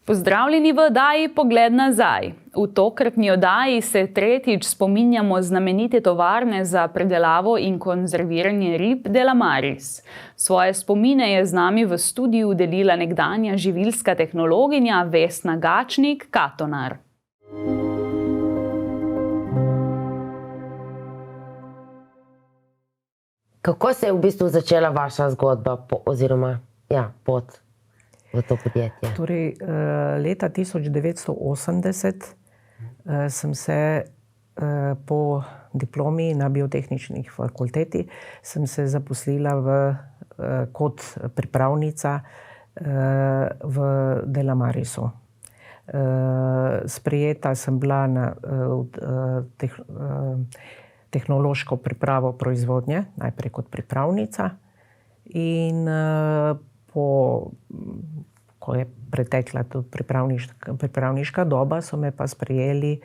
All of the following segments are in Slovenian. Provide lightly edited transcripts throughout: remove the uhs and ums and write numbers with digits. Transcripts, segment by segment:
Pozdravljeni v oddaji Pogled nazaj. V tokratni oddaji se tretjič spominjamo znamenite tovarne za predelavo in konzerviranje rib Delamaris. Svoje spomine je z nami v studiu delila nekdanja živilska tehnologinja Vesna Gačnik-Katonar. Kako se je v bistvu začela vaša zgodba pot v to podjetje? Torej, leta 1980 sem se po diplomi na biotehnični fakulteti sem se zaposlila kot pripravnica v Delamarisu. Sprejeta sem bila na tehnološko pripravo proizvodnje, najprej kot pripravnica, in ko je pretekla tudi pripravniška doba, so me pa sprejeli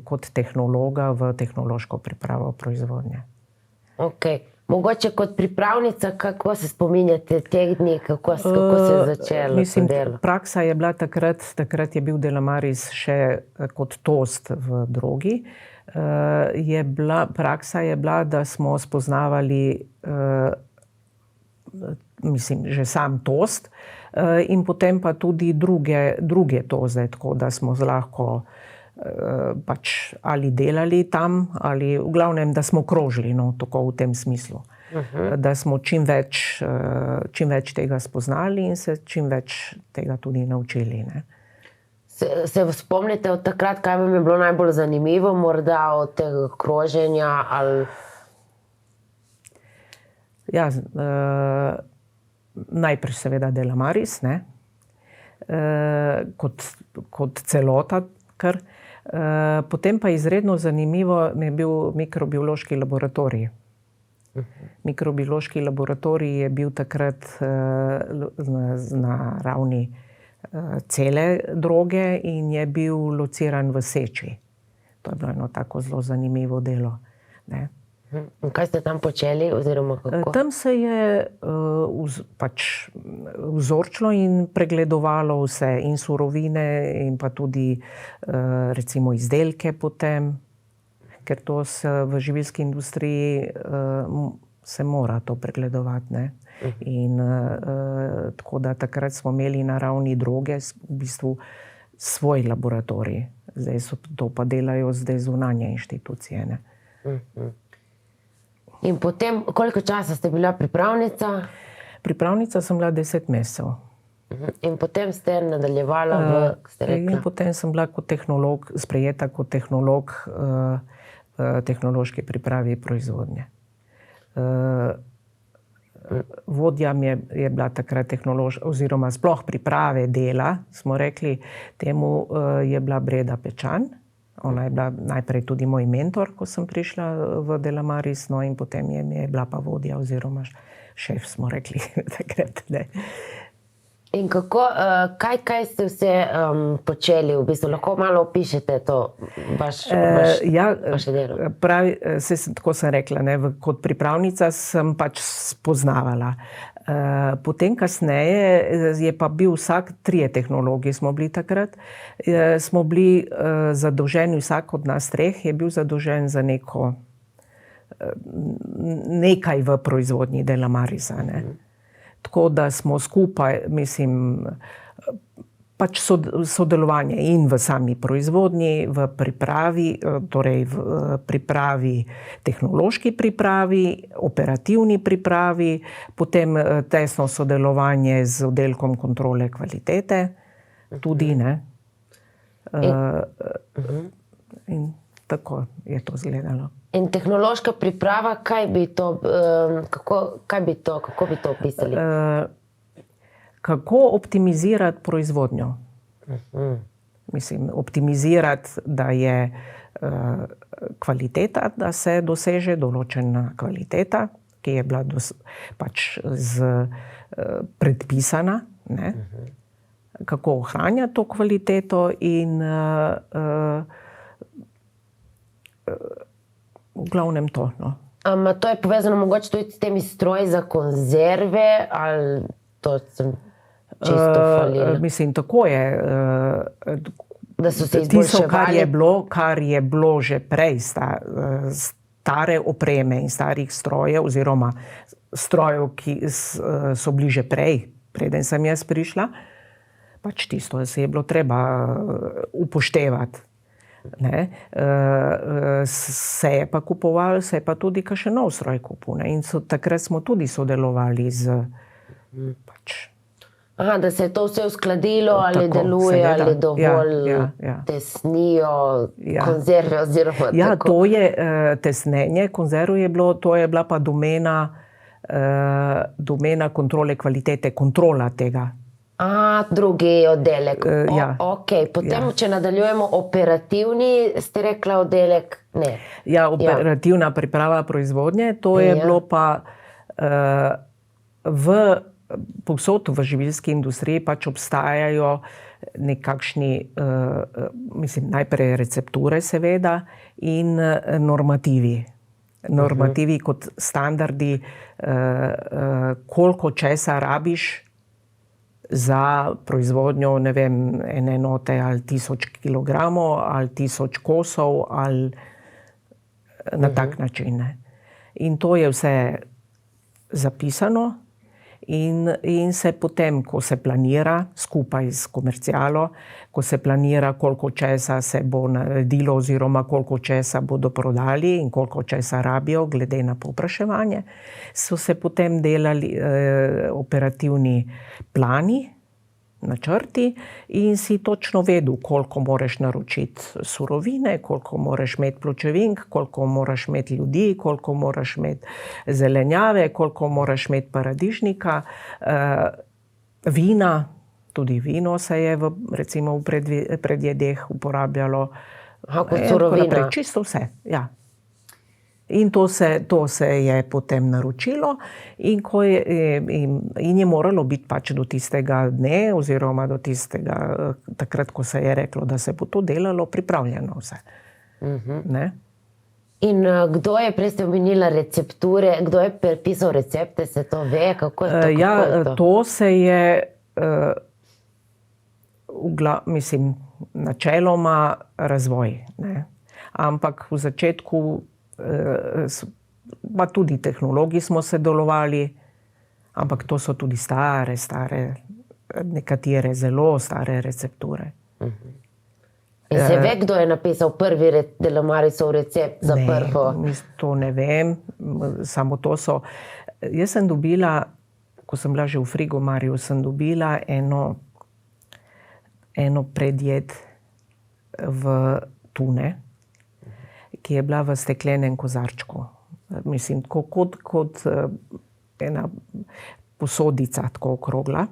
kot tehnologa v tehnološko pripravo proizvodnje. Okay. Mogoče kot pripravnica, kako se spominjate teh dni, kako se je začelo to delo? Praksa je bila takrat je bil Delamaris še kot toast v drogi. Praksa je bila, da smo spoznavali že sam toast in potem pa tudi druge toste, tako da smo lahko ali delali tam, ali v glavnem, da smo krožili, tako v tem smislu. Da smo čim več tega spoznali in se čim več tega tudi naučili. Se spomnite od takrat, kaj vam je bilo najbolj zanimivo, morda od tega kroženja? Ja, najprej seveda Delamaris, kot celota, kar. Potem pa izredno zanimivo mi je bil mikrobiološki laboratorij. Mikrobiološki laboratorij je bil takrat na ravni cele droge in je bil lociran v Seči. To je bilo eno tako zelo zanimivo delo. In kaj ste tam počeli, oziroma kako? Tam se je vzorčilo in pregledovalo vse, in surovine, in pa tudi recimo izdelke potem, ker to v živilski industriji se mora to pregledovati. In tako da takrat smo imeli na ravni droge v bistvu svoj laboratorij. Zdaj to pa delajo zunanje inštitucije. In potem, koliko časa ste bila pripravnica? Pripravnica sem bila 10 mesecev. In potem ste nadaljevala In potem sem bila sprejeta kot tehnolog v tehnološki pripravi proizvodnje. Vodja je bila takrat oziroma sploh priprave dela, smo rekli, temu je bila Breda Pečan. Ona je bila najprej tudi moj mentor, ko sem prišla v Delamaris, in potem je bila pa vodja oziroma šef, smo rekli takrat. In kaj ste vse počeli v bistvu? Lahko malo opišete to vaše delo? Tako sem rekla, kot pripravnica sem pač spoznavala. Potem kasneje je pa bil trije tehnologi smo bili takrat, smo bili zadolženi, vsak od nas treh je bil zadolžen za nekaj v proizvodnji Delamarisa. Tako da smo skupaj, pač sodelovanje in v sami proizvodnji, v pripravi, torej v pripravi, tehnološki pripravi, operativni pripravi, potem tesno sodelovanje z oddelkom kontrole kvalitete, tudi, in tako je to izgledalo. In tehnološka priprava, kako bi to opisali? Kako optimizirati proizvodnjo. Optimizirati, da je kvaliteta, da se doseže določena kvaliteta, ki je bila predpisana. Kako ohranjati to kvaliteto in v glavnem to. To je povezano mogoče tudi s temi stroji za konzerve, ali to sem čisto falilo. Mislim, tako je. Da so se Tisto, izboljševali. kar je bilo že prej, stare opreme in starih strojev, oziroma strojev, ki so bili že prej, preden sem jaz prišla, pač tisto se je bilo treba upoštevati. Ne? Se je pa kupoval, se je pa tudi kakšen nov stroj kupil. In takrat smo tudi sodelovali z pač. Aha, da se je to vse uskladilo, ali Tako, deluje, seveda. ali dovolj Ja. tesnijo konzerve oziroma Ja, tako. to je tesnenje konzerv je bilo, to je bila pa domena kontrole kvalitete, kontrola tega. Drugi oddelek. Ja. Okay. Potem, če nadaljujemo operativni, ste rekla oddelek, ne. Ja, operativna priprava proizvodnje, to je bilo pa povsod v živilski industriji pač obstajajo nekakšni, mislim, najprej recepture seveda in normativi. Normativi kot standardi, koliko česa rabiš za proizvodnjo, ne vem, ene enote ali 1000 kilogramov ali 1000 kosov ali na tak način. In to je vse zapisano. In se potem, ko se planira skupaj s komercialo, ko se planira, koliko česa se bo naredilo oziroma koliko česa bodo prodali in koliko česa rabijo, glede na povpraševanje, so se potem delali operativni plani, načrti in si točno vedel, koliko moraš naročiti surovine, koliko moraš imeti pločevink, koliko moraš imeti ljudi, koliko moraš imeti zelenjave, koliko moraš imeti paradižnika, vina, tudi vino se je recimo v predjedeh uporabljalo. Kot surovina. Čisto vse, ja. In to se je potem naročilo in je moralo biti pač do tistega dne oziroma do tistega, takrat, ko se je reklo, da se bo to delalo, pripravljeno vse. Ne? In kdo je, prej ste omenila recepture, kdo je prepisal recepte, se to ve, kako je to? Ja, to se je mislim, načeloma razvoj. Ne? Ampak v začetku pa tudi tehnologi smo sodelovali, ampak to so tudi stare, nekatere zelo stare recepture. In se ve, kdo je napisal prvi Delamarisov recept za prvo? To ne vem, samo to so. Jaz sem dobila, ko sem bila že v Frigomarju, sem dobila eno predjed v tune, ki je bila v steklenem kozarčku. Mislim, kot ena posodica, tako okrogla,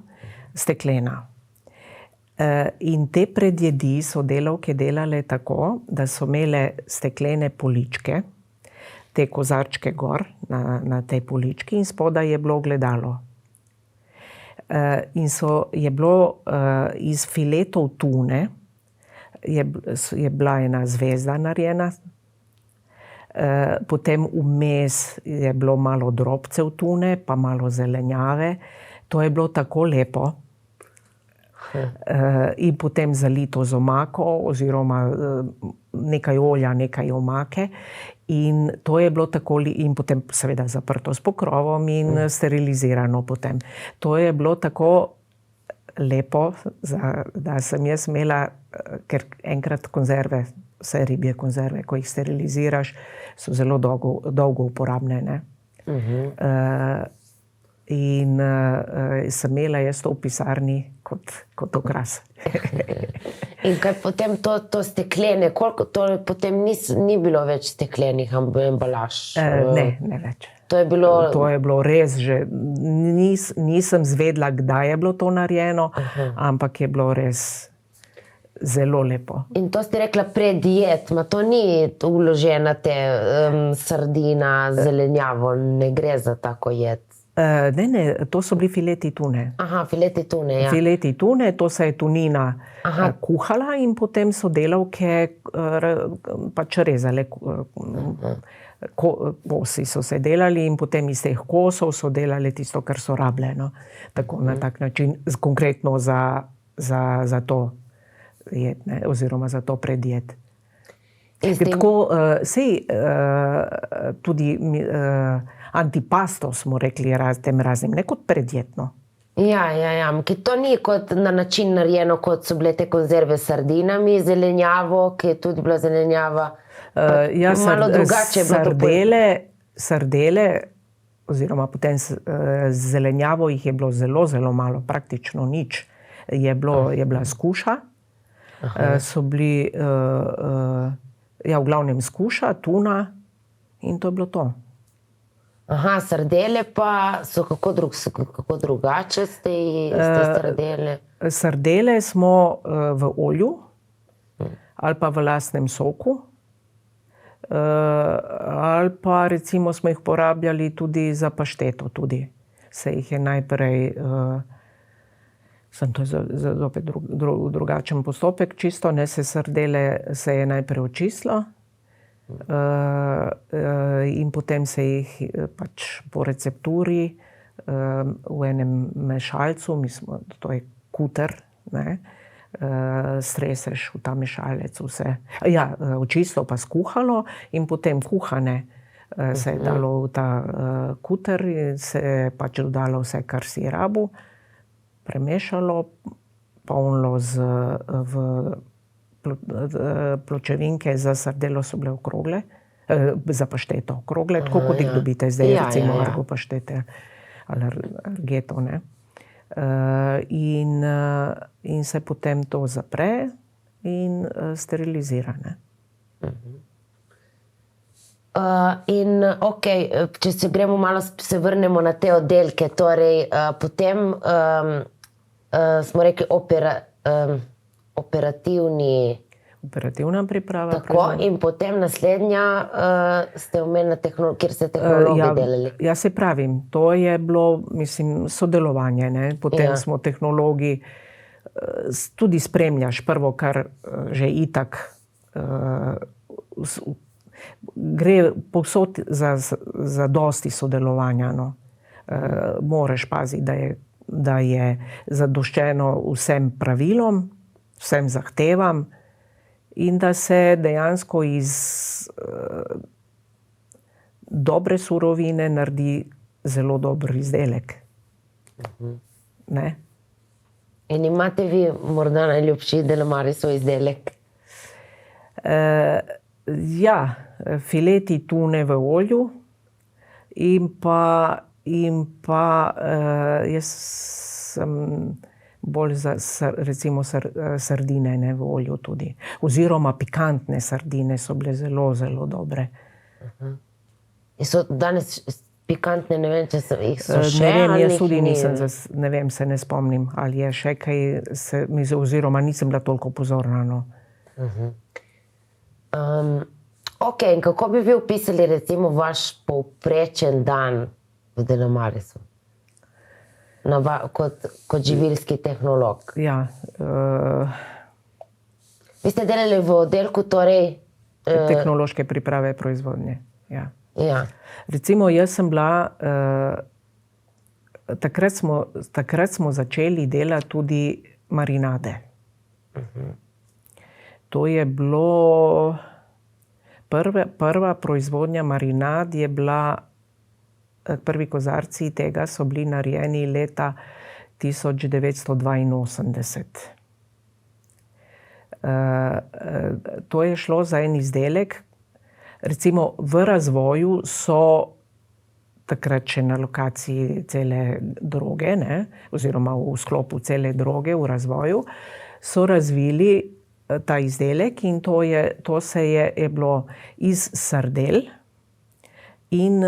steklena. In te predjedi so delavke delale tako, da so imele steklene poličke, te kozarčke gor na tej polički in spodaj je bilo ogledalo. In je bilo iz filetov tune, je bila ena zvezda narejena, potem vmes je bilo malo drobcev tune, pa malo zelenjave. To je bilo tako lepo. In potem zalito z omako oziroma nekaj olja, nekaj omake. In to je bilo tako, in potem seveda zaprto s pokrovom in sterilizirano potem. To je bilo tako lepo, da sem jaz imela, ker enkrat konzerve, vse ribje konzerve, ko jih steriliziraš, so zelo dolgo uporabne. Ne? In sem imela jaz to v pisarni kot okras. In kaj potem to steklene, koliko to potem ni bilo več steklenih embalaž? Ne več. To je bilo res že, nisem zvedla, kdaj je bilo to narejeno, ampak je bilo res zelo lepo. In to ste rekla predjed, to ni vložena sardina, zelenjavo, ne gre za tako jed? Ne, to so bili fileti tune. Aha, fileti tune, ja. Fileti tune, to se je tunina kuhala in potem so delavke pač rezale. Kosi so se delali in potem iz teh kosov so delali tisto, kar so rabile. No? Tako na tak način, konkretno za to jed, ne? Oziroma za to predjed. Tako, tudi antipasto smo rekli tem raznim, ne kot predjetno. Ja, ki to ni kot na način narejeno, kot so bile te konzerve s sardinami, zelenjavo, ki je tudi bila zelenjava. Malo drugače je bilo sardele, oziroma potem zelenjavo jih je bilo zelo, zelo malo, praktično nič. Je bila skuša, so bili, v glavnem skuša, tuna in to je bilo to. Aha, sardele pa so kako drugače ste sardele? Sardele smo v olju ali pa v lastnem soku. Ali pa recimo smo jih porabljali tudi za pašteto tudi. Se jih je najprej, to je zopet drugačen postopek, čisto, ne, sardele se je najprej očistilo. In potem se jih pač po recepturi v enem mešalcu, to je kuter, ne, streseš v ta mešalec vse. Očistilo pa skuhalo in potem kuhane se je dalo v ta kuter in se je pač dodalo vse, kar si rabil, premešalo, polnilo v pločevinke za sardelo so bile okrogle, za pašteto okrogle, tako kot jih dobite zdaj, recimo argo paštete ali argeto, ne. In se potem to zapre in sterilizira, ne. In če se gremo malo, se vrnemo na te oddelke, torej potem smo rekli operativna priprava. Tako, in potem naslednja ste omenili, kjer ste tehnologi delali. Ja, se pravim, to je bilo, mislim, sodelovanje, ne. Potem smo tehnologi, tudi spremljaš prvo, kar že itak gre povsod za dosti sodelovanja, no. Moraš paziti, da je zadoščeno vsem pravilom, vsem zahtevam in da se dejansko iz dobre surovine naredi zelo dober izdelek. Ne? In imate vi morda najljubši Delamarisov izdelek? Fileti tune v olju in pa jaz sem bolj za recimo sardine, ne, v olju tudi. Oziroma pikantne sardine so bile zelo, zelo dobre. In so danes pikantne, ne vem, če jih so še? Ne vem, jaz tudi nisem, ne vem, se ne spomnim, ali je še kaj, oziroma nisem bila toliko pozorna, no. In kako bi vi opisali recimo vaš povprečen dan v Delamarisu? Kot živilski tehnolog. Vi ste delali v oddelku, torej... Tehnološke priprave proizvodnje, Recimo, jaz sem bila... Takrat smo začeli delati tudi marinade. To je bilo... Prva proizvodnja marinad je bila... Prvi kozarci tega so bili narejeni leta 1982. To je šlo za en izdelek. Recimo v razvoju so takrat še na lokaciji cele droge, ne, oziroma v sklopu cele droge v razvoju, so razvili ta izdelek in to je bilo iz sardel in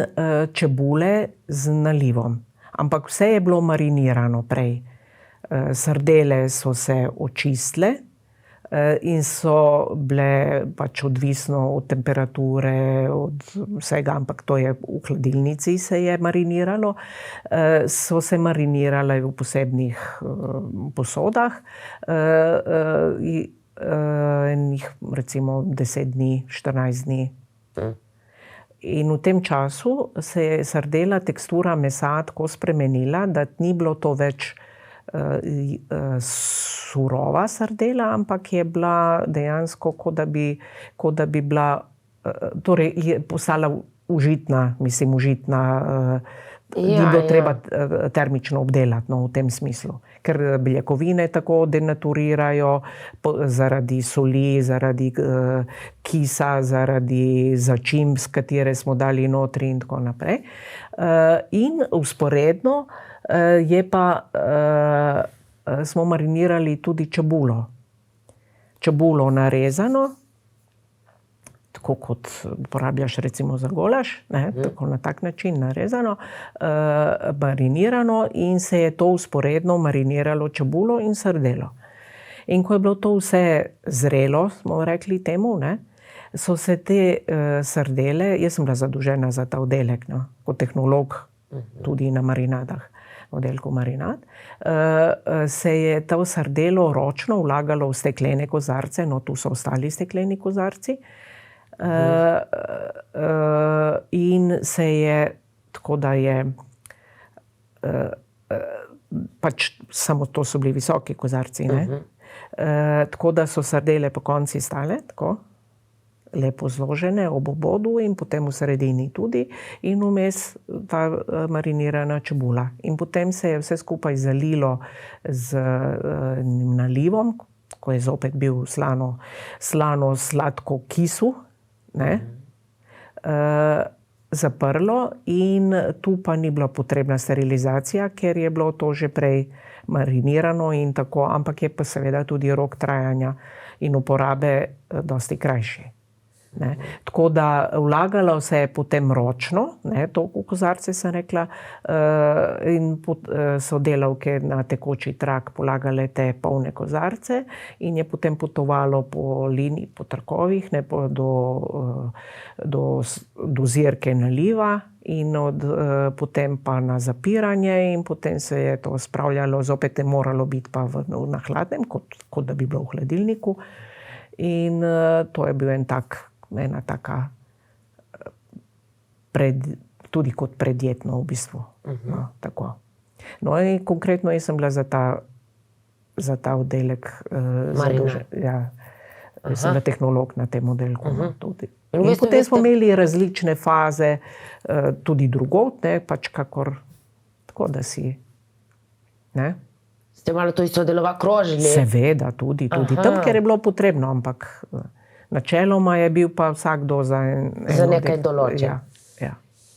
čebule z nalivom. Ampak vse je bilo marinirano prej. Sardele so se očistile, in so bile pač odvisno od temperature, od vsega, ampak to je v hladilnici se je mariniralo. So se marinirale v posebnih posodah, recimo 10 dni, 14 dni. In v tem času se je sardela, tekstura mesa tako spremenila, da ni bilo to več surova sardela, ampak je bila dejansko, kot da bi bila, torej je postala užitna, ni bilo treba termično obdelati, no, v tem smislu. Ker beljakovine tako denaturirajo zaradi soli, zaradi kisa, zaradi začimb, s katere smo dali notri in tako naprej. In vzporedno smo marinirali tudi čebulo. Čebulo narezano, tako kot uporabljaš recimo za golaž, tako na tak način narezano, marinirano in se je to vzporedno mariniralo čebulo in sardelo. In ko je bilo to vse zrelo, smo rekli temu, so se te sardele, jaz sem bila zadolžena za ta oddelek, kot tehnolog tudi na marinadah, oddelku marinad, se je to sardelo ročno vlagalo v steklene kozarce, no tu so ostali stekleni kozarci, in se je, tako da je, pač samo to so bili visoki kozarci, tako da so sardele po konci stale, tako, lepo zložene ob obodu in potem v sredini tudi in vmes ta marinirana čebula. In potem se je vse skupaj zalilo z nalivom, ko je zopet bil slano-sladko kisu, zaprlo in tu pa ni bila potrebna sterilizacija, ker je bilo to že prej marinirano in tako, ampak je pa seveda tudi rok trajanja in uporabe dosti krajši. Tako da vlagalo se je potem ročno, to v kozarce sem rekla, in so delavke na tekoči trak polagale te polne kozarce in je potem potovalo po liniji, po trakovih, do zirke naliva in potem pa na zapiranje in potem se je to spravljalo, zopet je moralo biti pa na hladnem, kot da bi bilo v hladilniku in to je bil ena taka tudi kot predjetno v bistvu. No, tako. No in konkretno jaz sem bila za ta oddelek zadolžena. Jaz sem bila tehnolog na tem oddelku. Tudi. In potem smo imeli različne faze, tudi drugod, pač kakor, tako da si, Ste malo tudi sodelovali, krožili? Seveda, tudi tam, kjer je bilo potrebno, ampak načeloma je bil pa vsakdo za nekaj določen. Ja.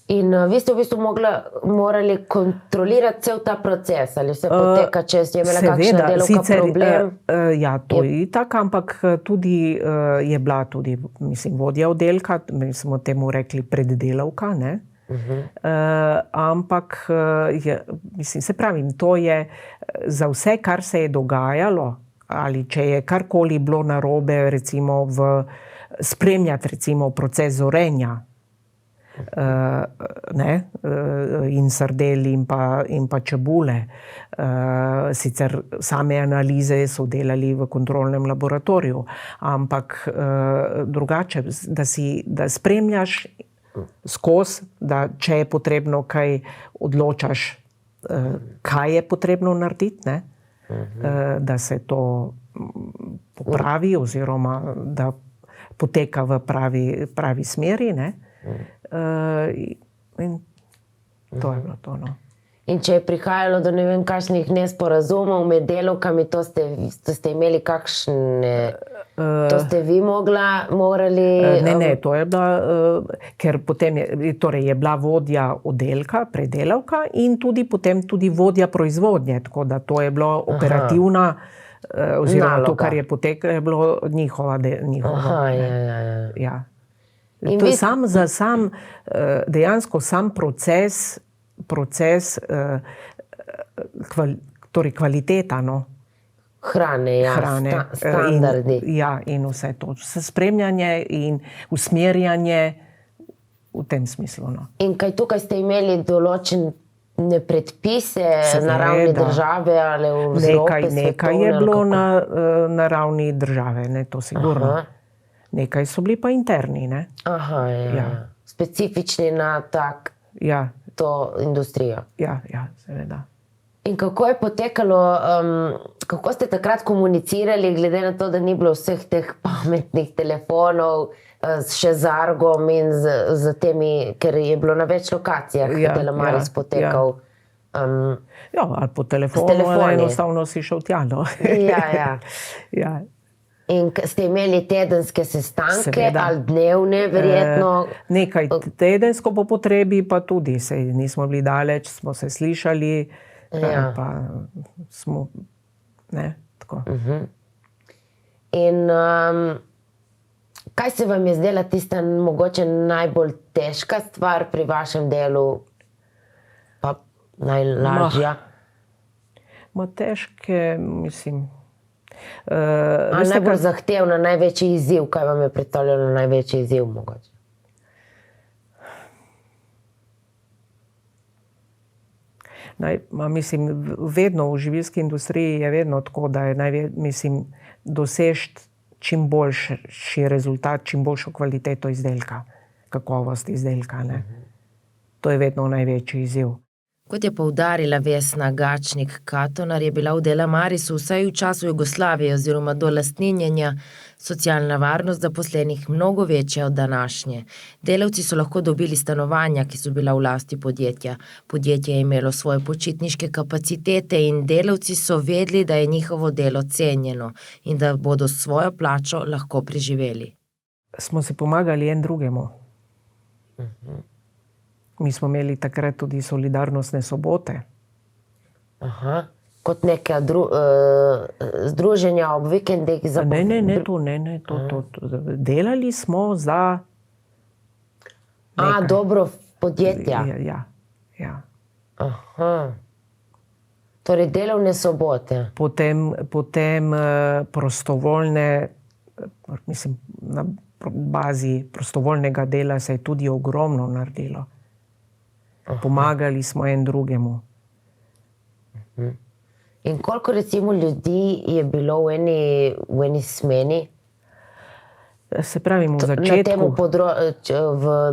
In vi ste v bistvu morali kontrolirati cel ta proces, ali vse poteka, če je imela kakšna delavka problem? Ja, to je itak, ampak tudi je bila tudi, vodja oddelka, mi smo temu rekli preddelavka, ampak se pravim, to je za vse, kar se je dogajalo, ali če je karkoli bilo narobe, recimo spremljati recimo proces zorenja, in sardel in pa čebule. Sicer same analize so delali v kontrolnem laboratoriju, ampak drugače, da spremljaš skozi, da če je potrebno kaj odločaš, kaj je potrebno narediti, da se to popravi oziroma da poteka v pravi smeri. In to je bilo to. In če je prihajalo do ne vem kakšnih nesporazumov med delavkami, to ste imeli kakšne, to ste vi morali... Ne, to je bila, ker potem je bila vodja oddelka, predelavka in potem tudi vodja proizvodnje, tako da to je bilo operativna, oziroma to, kar je potekalo, je bilo njihova. Ja. To je dejansko sam proces, torej kvaliteta, hrane, standardi. In vse to. Spremljanje in usmerjanje v tem smislu. No. In kaj tukaj ste imeli določene predpise na ravni države ali v Evropi? Nekaj je bilo na ravni države, ne, to sigurno. Aha. Nekaj so bili pa interni. Ne? Aha, specifični na to industrijo. Ja, seveda. In kako je potekalo, kako ste takrat komunicirali, glede na to, da ni bilo vseh teh pametnih telefonov, še z Argom in z temi, ker je bilo na več lokacijah, Delamaris potekal. Ali po telefonu, ali enostavno si šel tja. No. Ja. In ste imeli tedenske sestanke, seveda. Ali dnevne, verjetno? Nekaj tedensko po potrebi, pa tudi. Nismo bili daleč, smo se slišali, pa smo, ne, tako. In kaj se vam je zdela tista mogoče najbolj težka stvar pri vašem delu, pa najlažja? Težke, mislim. Najbolj zahtevna, največji izziv, kaj vam je predstavljalo največji izziv mogoče? Mislim, vedno v živilski industriji je vedno tako, da je doseči čim boljši rezultat, čim boljšo kvaliteto izdelka, kakovost izdelka. Ne? To je vedno največji izziv. Kot je poudarila Vesna Gačnik-Katonar, je bila v Delamarisu vsaj v času Jugoslavije oziroma do lastninjenja socialna varnost zaposlenih mnogo večja od današnje. Delavci so lahko dobili stanovanja, ki so bila v lasti podjetja. Podjetje je imelo svoje počitniške kapacitete in delavci so vedeli, da je njihovo delo cenjeno in da bodo s svojo plačo lahko preživeli. Smo se pomagali en drugemu. Mi smo imeli takrat tudi solidarnostne sobote. Aha, kot neka združenja ob vikendih? Ne, to. Delali smo za nekaj. Dobro podjetja? Ja. Aha. Torej delovne sobote? Potem prostovoljne, mislim, na bazi prostovoljnega dela se je tudi ogromno naredilo. Pomagali smo en drugemu. In koliko recimo ljudi je bilo v eni smeni? Se pravi, v začetku.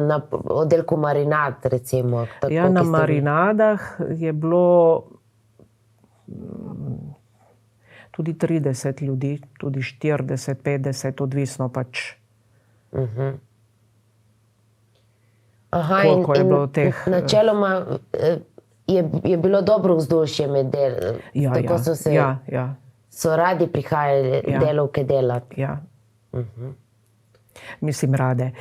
Na oddelku marinad, recimo. Na marinadah je bilo tudi 30 ljudi, tudi 40, 50, odvisno pač. Koliko je bilo teh? Načeloma je bilo dobro vzdušje med delom. So radi prihajali delavke delati. Ja. Mislim, rade.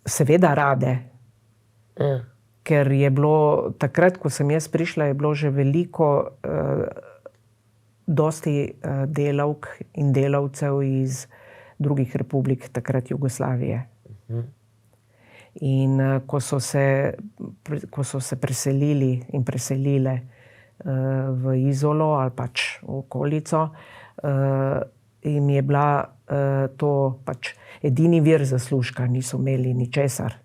Seveda rade. Ker je bilo, takrat, ko sem jaz prišla, je bilo že veliko, dosti delavk in delavcev iz drugih republik, takrat Jugoslavije. In ko so se preselili in preselile v Izolo ali pač v okolico, jim je bila to pač edini vir zaslužka, niso imeli ničesar.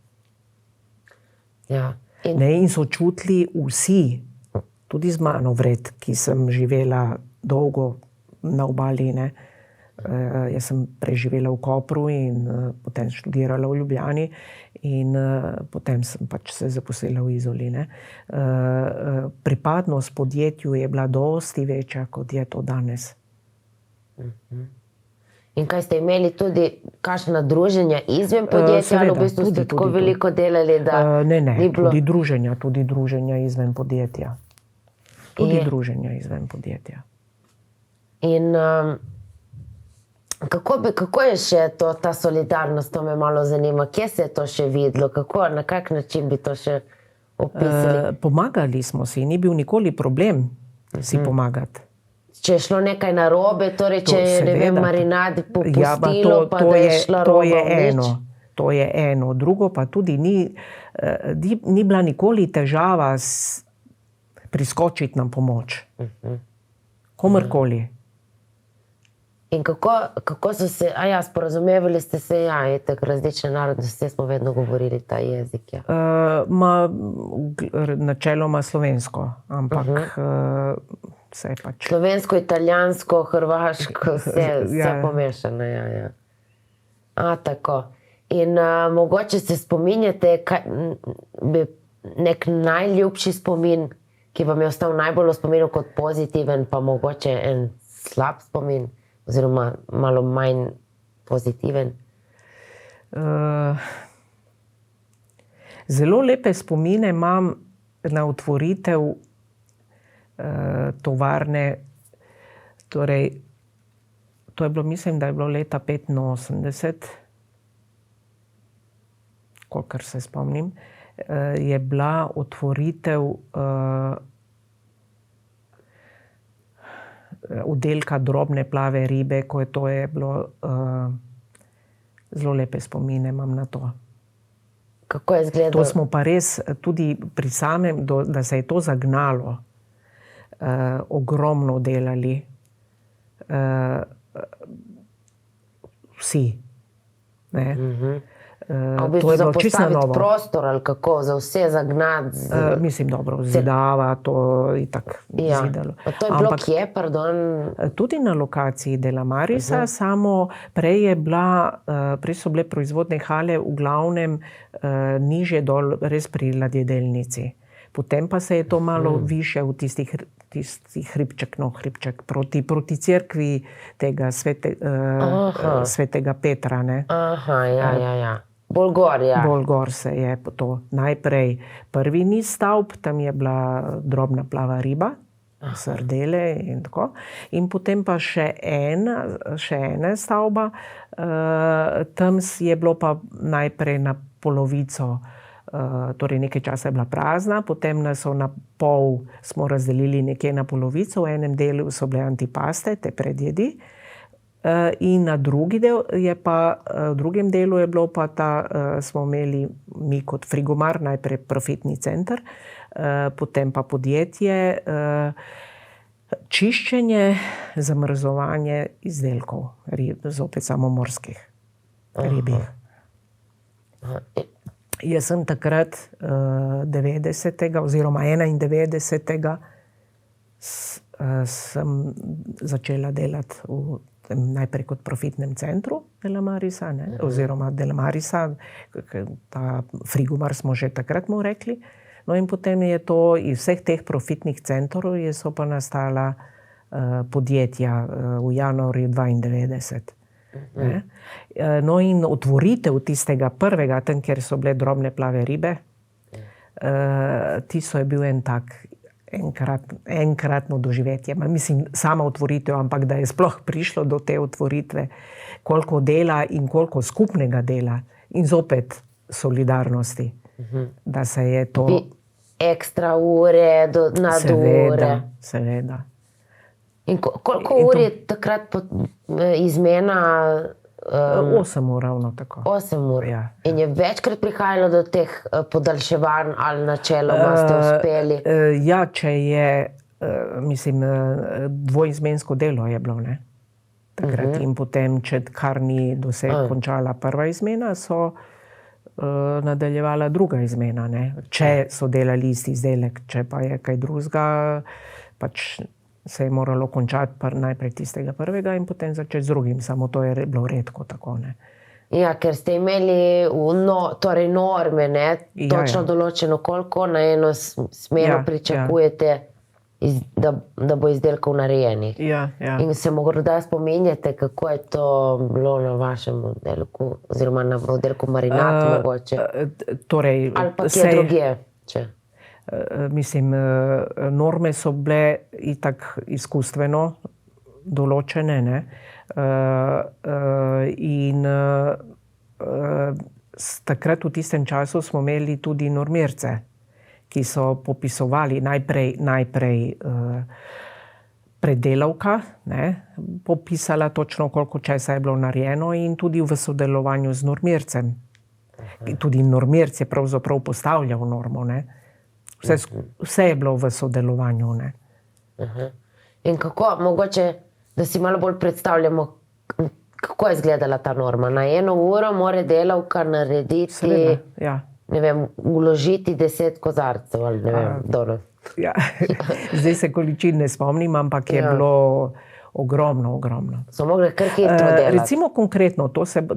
In so čutili vsi, tudi z mano vred, ki sem živela dolgo na obali, ne. Jaz sem preživela v Kopru in potem študirala v Ljubljani in potem sem pač se zaposlila v Izoli. Ne. Pripadnost podjetju je bila dosti večja, kot je to danes. In kaj ste imeli tudi kakšna druženja izven podjetja, ali v bistvu ste tako veliko delali, da ni bilo? Tudi druženja izven podjetja. Druženja izven podjetja. In kako je še ta solidarnost, to me malo zanima, kje se je to še videlo, na kak način bi to še opisali? Pomagali smo si, ni bil nikoli problem si pomagati. Če je šlo nekaj narobe, torej če je marinad popustilo, pa da je šla roba vneč? To je eno. Drugo pa tudi ni bila nikoli težava priskočiti na pomoč. Komorkoli. In kako so se, sporazumevali ste se, tako različne narodnosti, smo vedno govorili ta jezik. Načeloma slovensko, ampak vse pač. Slovensko, italijansko, hrvaško, vse pomešano. Tako. In mogoče se spominjate, nek najljubši spomin, ki vam je ostal najbolj v spominu kot pozitiven, pa mogoče en slab spomin, oziroma malo manj pozitiven? Zelo lepe spomine imam na otvoritev tovarne. Torej, to je bilo, mislim, da je bilo leta 1985, kolikor se spomnim, je bila otvoritev oddelka drobne plave ribe, to je bilo zelo lepe spomine imam na to. Kako je izgledalo? To smo pa res tudi pri samem, da se je to zagnalo, ogromno delali. Vsi. Ne? V bistvu za postaviti prostor ali kako, za vse zagnati? Mislim, dobro, zidava, to je tako zidalo. To je bilo kje, pardon? Tudi na lokaciji Della Marisa, samo prej so bile proizvodne hale v glavnem nižje dol, res pri ladjedelnici. Potem pa se je to malo više v tistih hribček proti cerkvi tega svetega Petra. Ne? Bolj gor, Bolj gor se je to. Najprej prvi niz stavb, tam je bila drobna plava riba, sardele in tako. In potem pa še ena stavba, tam je bilo pa najprej na polovico, torej nekaj časa je bila prazna, potem so na pol smo razdelili nekje na polovico, v enem delu so bile antipaste, te predjedi. In na drugem delu je bilo pa smo imeli mi kot frigomar, najprej profitni center, potem pa podjetje, čiščenje, zamrzovanje izdelkov, zopet samomorskih ribjih. Jaz sem takrat 90. oziroma 91. sem začela delati najprej kot profitnem centru Della Marisa, oziroma Della Marisa, ta frigomar smo že takrat mu rekli. No in potem je to iz vseh teh profitnih centrov so pa nastala podjetja v januarju 92. No in otvoritev tistega prvega, tam, kjer so bile drobne plave ribe, tisto je bil en tak enkratno doživetje. Mislim, sama otvoritev, ampak da je sploh prišlo do te otvoritve, koliko dela in koliko skupnega dela in zopet solidarnosti, da se je to... Ekstra ure, nadure. Seveda. In koliko ur je takrat izmena? 8 ur, ravno tako. 8 ur. In je večkrat prihajalo do teh podaljševanj ali načeloma ste uspeli? Če je, mislim, dvoizmensko delo je bilo, ne? Takrat in potem, če kar ni končala prva izmena, so nadaljevala druga izmena, ne? Če so delali isti izdelek, če pa je kaj drugega, pač se je moralo končati najprej tistega prvega in potem začeti z drugim, samo to je bilo redko tako, ne. Ker ste imeli torej norme, ne, točno določeno, koliko na eno smeno pričakujete, da bo izdelkov narejenih. In se morda spominjate, kako je to bilo na vašem oddelku, oziroma na oddelku Marinat mogoče? Ali pa kje drugje, če? Mislim, norme so bile itak izkustveno določene, ne? In takrat v tistem času smo imeli tudi normirce, ki so popisovali najprej predelavka, ne? Popisala točno, koliko česa je bilo narejeno in tudi v sodelovanju z normircem. Tudi normirc je pravzaprav postavljal normo, ne? Vse je bilo v sodelovanju, ne. In kako, mogoče, da si malo bolj predstavljamo, kako je izgledala ta norma? Na 1 uro mora delavka narediti, Seveda, ja. ne vem, vložiti 10 kozarcev ali ne vem, dobro. Ja. Zdaj se količin ne spomnim, ampak je bilo ogromno. So mogli kar hitro delati. Recimo konkretno,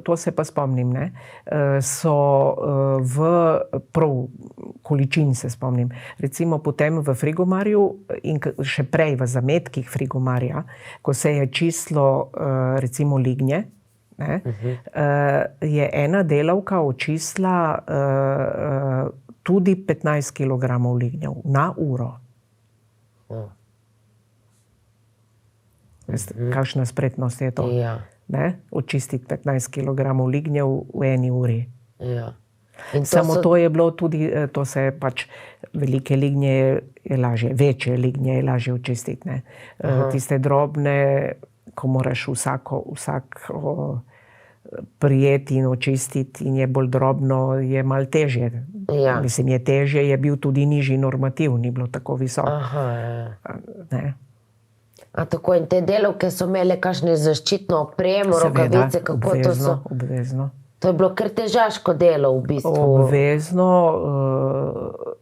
to se pa spomnim, ne? So prav količin se spomnim. Recimo potem v frigomarju in še prej v zametkih frigomarja, ko se je čistilo recimo lignje, ne? Je ena delavka očistila tudi 15 kilogramov lignjev na uro. Kakšna spretnost je to? Ja. Ne? Očistiti 15 kilogramov lignjev v 1 uri. Ja. Samo to je bilo tudi, to se pač velike lignje je lažje, večje lignje je lažje očistiti. Ne? Tiste drobne, ko moraš vsako prijeti in očistiti in je bolj drobno, je malo težje. Ja. Mislim, je težje, je bil tudi nižji normativ, ni bilo tako visok. Ne? A tako, in te delavke so imele kakšne zaščitno opremo, rokavice, kako to so? Obvezno. To je bilo kar težaško delo v bistvu. Obvezno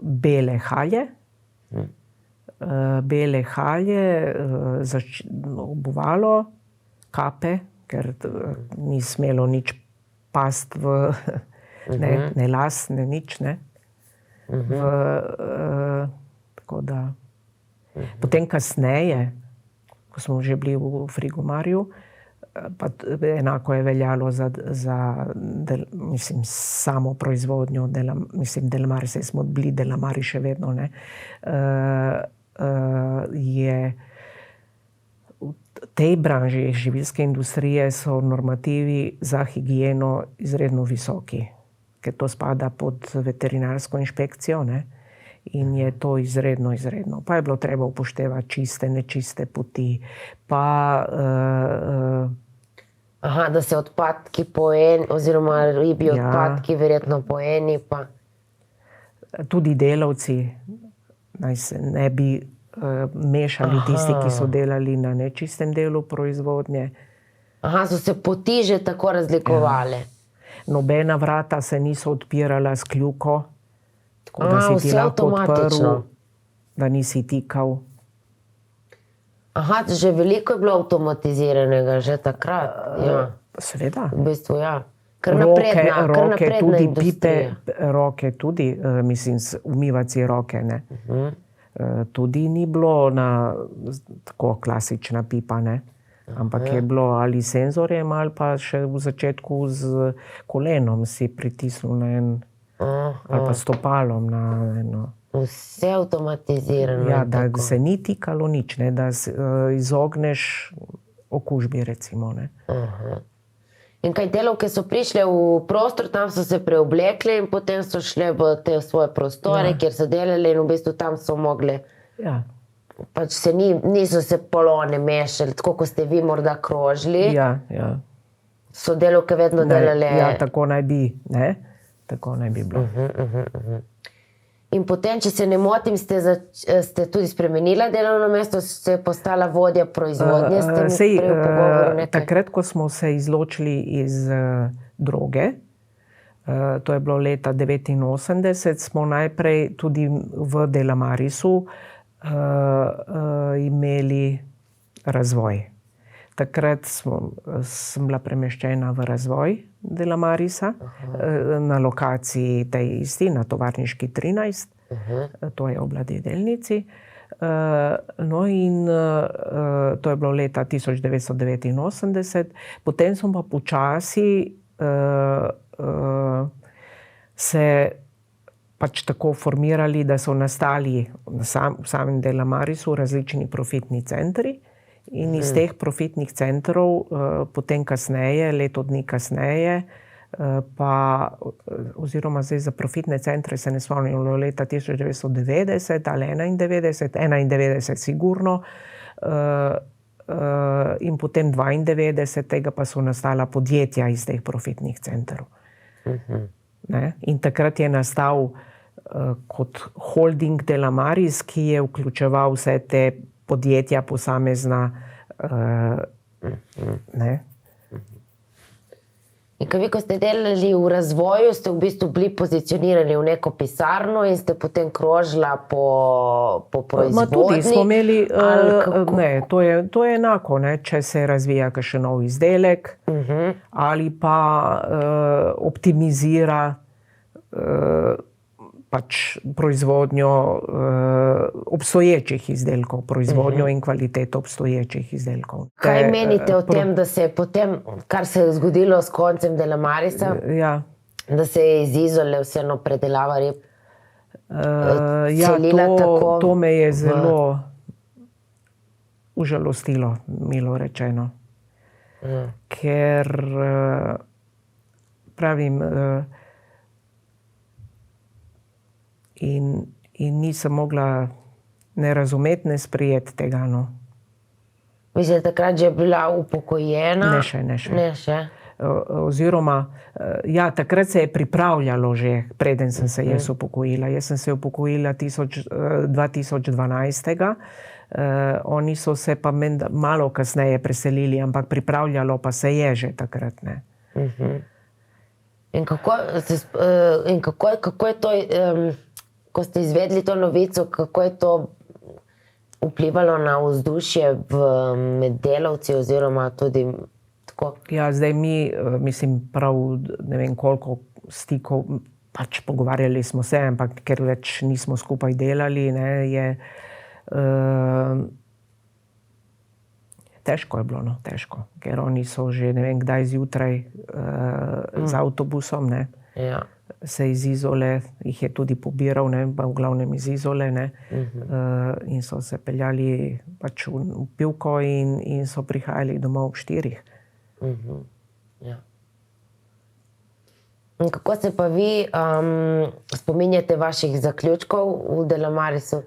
bele halje, obuvalo, kape, ker ni smelo nič past ne las, ne nič, ne. Tako da. Potem kasneje, ko smo že bili v frigomarju, pa enako je veljalo za samo proizvodnjo, Delamar, saj smo bili Delamari še vedno, ne, je v tej branži živilske industrije so normativi za higieno izredno visoki, ker to spada pod veterinarsko inšpekcijo, ne. In je to izredno. Pa je bilo treba upoštevati čiste, nečiste poti, pa... da se odpadki oziroma ribi odpadki verjetno po eni, pa... Tudi delavci naj se ne bi mešali tisti, ki so delali na nečistem delu proizvodnje. So se poti že tako razlikovale. Nobena vrata se niso odpirala s kljuko, tako da si ti lahko odprl, da nisi tikal. Že veliko je bilo avtomatiziranega, že takrat. Ja. Seveda. V bistvu, ja. Kar napredna industrija. Roke tudi, mislim, umivaci roke, ne. Tudi ni bilo tako klasična pipa, ne. Ampak je bilo ali senzorjem, ali pa še v začetku z kolenom si pritisnil na ali pa stopalom na eno. Vse avtomatizirano. Ja, da se ni tikalo nič, ne, da izogneš okužbi, recimo, ne. In kaj delavke so prišle v prostor, tam so se preoblekle in potem so šle v te svoje prostore, kjer so delali in v bistvu tam so mogle. Ja. Pač niso se polone mešali, tako kot ste vi morda krožili. Ja. So delavke vedno delale. Ja, tako naj bi, ne. Tako naj bi bilo. In potem, če se ne motim, ste tudi spremenila delovno mesto, ste postala vodja proizvodnje, ste mi prej v pogovoru nekaj. Takrat, ko smo se izločili iz droge, to je bilo leta 1989, smo najprej tudi v Delamarisu imeli razvoj. Takrat sem bila premeščena v razvoj Delamarisa, na lokaciji tej isti, na Tovarniški 13, to je v Bladedelnici. No in to je bilo leta 1989, potem smo pa počasi se pač tako formirali, da so nastali v samem Delamarisu različni profitni centri. In iz teh profitnih centrov, potem kasneje, leto dni kasneje, oziroma zdaj za profitne centre se ne spomnim, leta 1990 ali 91 sigurno, in potem 92, tega pa so nastala podjetja iz teh profitnih centrov. In takrat je nastal kot holding Delamaris, ki je vključeval vse te podjetja posamezna. Ne? In ko ste delali v razvoju, ste v bistvu bili pozicionirani v neko pisarno in ste potem krožila po proizvodnji? Tudi smo imeli, to je enako, ne? Če se razvija kakšen nov izdelek ali pa optimizira pač proizvodnjo obstoječih izdelkov, proizvodnjo in kvaliteto obstoječih izdelkov. Kaj menite o tem, da se je potem, kar se je zgodilo s koncem Delamarisa, da se je iz Izole vseeno predelava rib selila tako? To me je zelo užalostilo, milo rečeno. Ker pravim, in nisem mogla ne razumeti, ne sprejeti tega. No. Mislim, takrat že je bila upokojena? Ne še. Oziroma, takrat se je pripravljalo že, preden sem se jaz upokojila. Jaz sem se upokojila 2012. Oni so se pa malo kasneje preselili, ampak pripravljalo pa se je že takrat. Ne. In kako je to, ko ste izvedli to novico, kako je to vplivalo na vzdušje med delavci oziroma tudi tako? Ja, zdaj mislim, prav ne vem koliko stikov, pač pogovarjali smo se, ampak ker več nismo skupaj delali, ne, je težko je bilo, no, težko. Ker oni so že ne vem kdaj zjutraj z avtobusom, ne. Ja. Se iz Izole, jih je tudi pobiral, ne, pa v glavnem iz Izole, ne, in so se peljali pač v Pivko in so prihajali domov ob 4. Ja. In kako se pa vi spominjate vaših zaključkov v Delamarisu?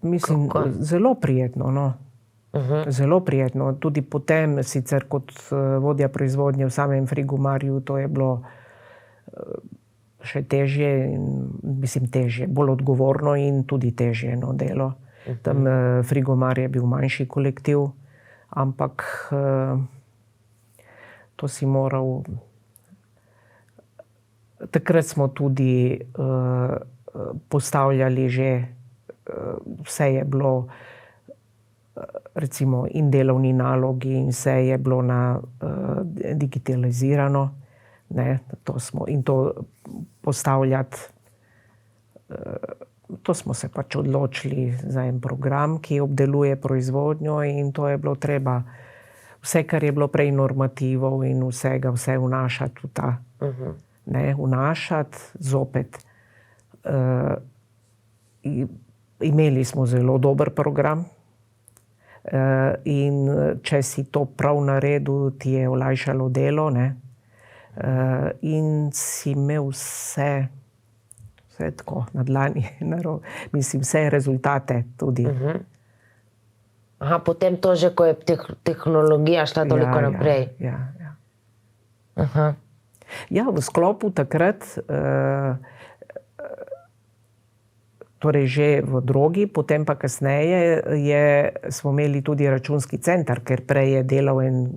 Mislim, zelo prijetno, no. Zelo prijetno. Tudi potem, sicer kot vodja proizvodnje v samem Frigomarju, to je bilo še težje, bolj odgovorno in tudi težje delo. Tam Frigomar je bil manjši kolektiv, ampak to si moral. Takrat smo tudi postavljali že, vse je bilo, recimo, in delovni nalogi in vse je bilo digitalizirano, ne, in to postavljati, to smo se pač odločili za en program, ki obdeluje proizvodnjo in to je bilo treba, vse, kar je bilo prej normativov in vse vnašati v ta, ne, vnašati zopet. Imeli smo zelo dober program, in če si to prav naredil, ti je olajšalo delo, ne. In si imel vse tako na dlani, mislim, vse rezultate tudi. Potem to že, ko je tehnologija šla toliko naprej. Ja. Ja, v sklopu takrat, torej že v Drogi, potem pa kasneje smo imeli tudi računski center, ker prej je delal en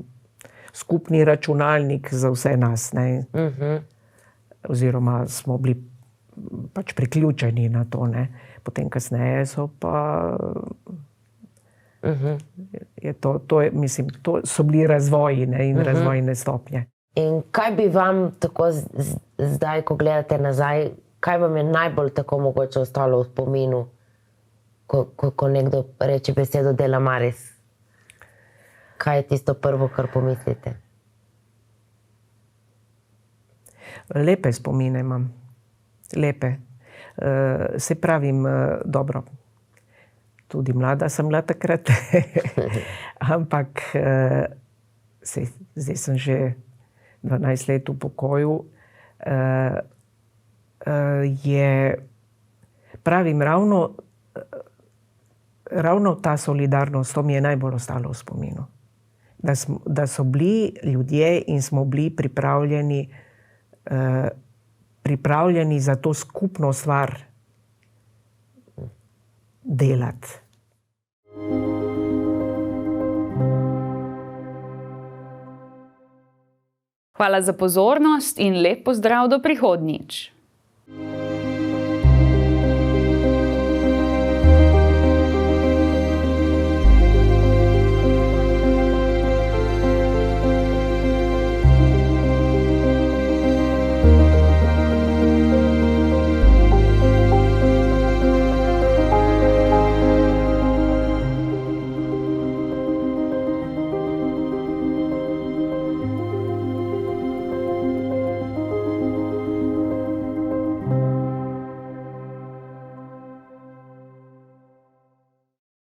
skupni računalnik za vse nas, ne. Oziroma smo bili pač priključeni na to, ne. Potem kasneje so pa mislim, to so bili razvoji, ne, in razvojne stopnje. In kaj bi vam tako zdaj, ko gledate nazaj, kaj vam je najbolj tako mogoče ostalo v spominu, ko nekdo reče besedo Delamaris? Kaj je tisto prvo, kar pomislite? Lepe spomine imam. Lepe. Se pravim, dobro, tudi mlada sem bila takrat, ampak zdaj sem že 12 let v pokoju. Pravim, ravno ta solidarnost, to mi je najbolj ostalo v spominu. Da so bili ljudje in smo bili pripravljeni za to skupno stvar delati. Hvala za pozornost in lep pozdrav do prihodnjič.